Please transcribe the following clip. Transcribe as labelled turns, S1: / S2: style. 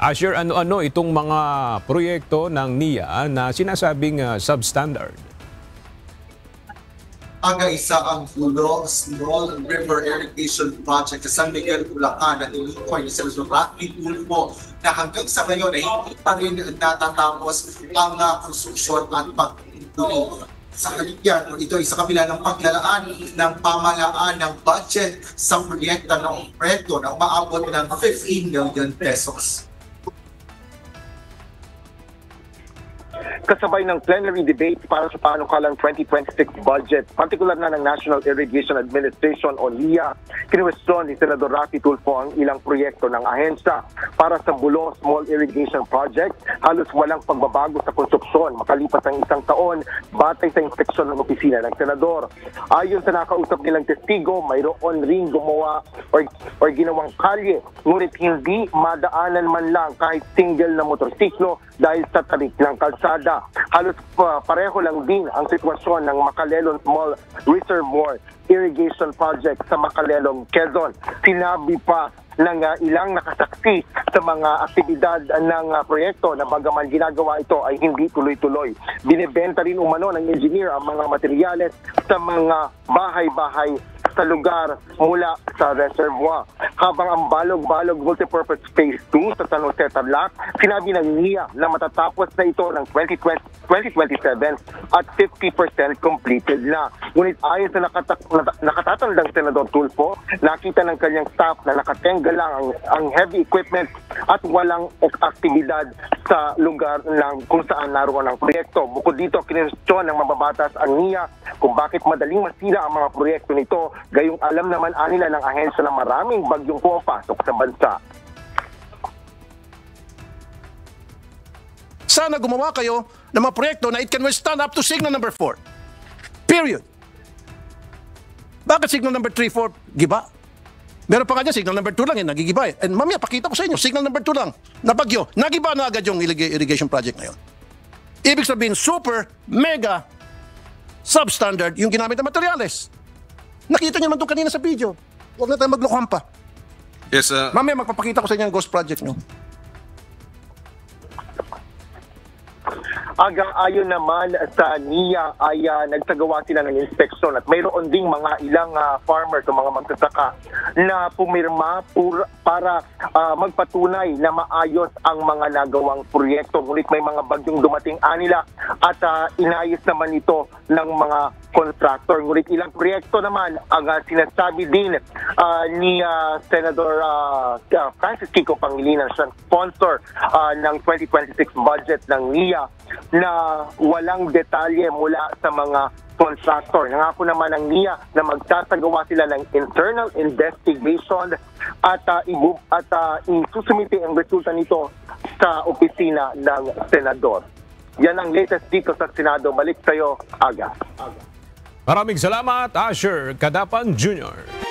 S1: Asher, ano-ano itong mga proyekto ng NIA na sinasabing substandard?
S2: Isa ang Small River Irrigation Project sa San Miguel, Bulacan na tinukoy ni Senator Rafi Tulfo na hanggang sa ngayon ay hindi pa rin natatapos ang konstruksyon at pagtuloy. Sa kaligyan, ito ay sa kabila ng paglalaan ng pamahalaan ng budget sa proyekto na umaabot ng 15 million pesos.
S3: Kasabay ng plenary debate para sa panukalang 2026 budget, partikular na ng National Irrigation Administration o NIA, kinuwestiyon ni Senador Rafi Tulfo ang ilang proyekto ng ahensya para sa Bulo Small Irrigation Project. Halos walang pagbabago sa konstruksyon makalipas ng isang taon batay sa inspeksyon ng opisina ng senador. Ayon sa nakausap nilang testigo, mayroon ring gumawa or ginawang kalye, ngunit hindi madaanan man lang kahit single na motorsiklo dahil sa tarik ng kalsada. Halos pareho lang din ang sitwasyon ng Macalelon Small Reservoir Irrigation Project sa Macalelon, Quezon. Sinabi pa ng ilang nakasaksi sa mga aktibidad ng proyekto na bagaman ginagawa ito ay hindi tuloy-tuloy. Binibenta rin umano ng engineer ang mga materyales sa mga bahay-bahay sa lugar mula sa reservoir. Habang ang Balog-Balog Multipurpose Phase 2 sa San Jose, Tarlac, sinabi ng NIA na matatapos na ito ng 2027 at 50% completed na. Ngunit ayon sa nakatatandang Senador Tulfo, nakita ng kanyang staff na nakatenga lang ang heavy equipment at walang aktibidad sa lugar lang kung saan naroon ang proyekto. Bukod dito, kinwestiyon ng mababatas ang NIA kung bakit madaling masira ang mga proyekto nito, gayong alam naman nila ng ahensya na maraming bagyong pumapasok sa bansa.
S4: Sana gumawa kayo ng mga proyekto na it can withstand up to signal number 4. Period. Bakit signal number 3, 4, giba? Meron pa nga dyan, signal number 2 lang yun, nagigiba eh. And mamaya, pakita ko sa inyo, signal number 2 lang, nabagyo, nagiba na agad yung irrigation project na yun. Ibig sabihin, super, mega, substandard yung ginamit na materyales. Nakita niyo naman doon kanina sa video. Huwag na tayo maglokohan pa.
S5: Yes,
S4: mamaya, magpapakita ko sa inyo ang ghost project nyo.
S3: Ayon naman sa NIA ay nagsagawa sila ng inspeksyon at mayroon ding mga ilang farmers o mga magsasaka na pumirma para magpatunay na maayos ang mga nagawang proyekto. Ngunit may mga bagyong dumating anila at inayos naman ito ng mga contractor. Ngunit ilang proyekto naman ang sinasabi din ni Senator Francis Kiko Pangilinan, sponsor ng 2026 budget ng NIA, na walang detalye mula sa mga contractor. Nangako naman ang NIA na magsasagawa sila ng internal investigation at isusumite ang resulta nito sa opisina ng senador. Yan ang latest dito sa Senado. Balik sa'yo, Aga.
S1: Maraming salamat, Asher Cadapan Jr.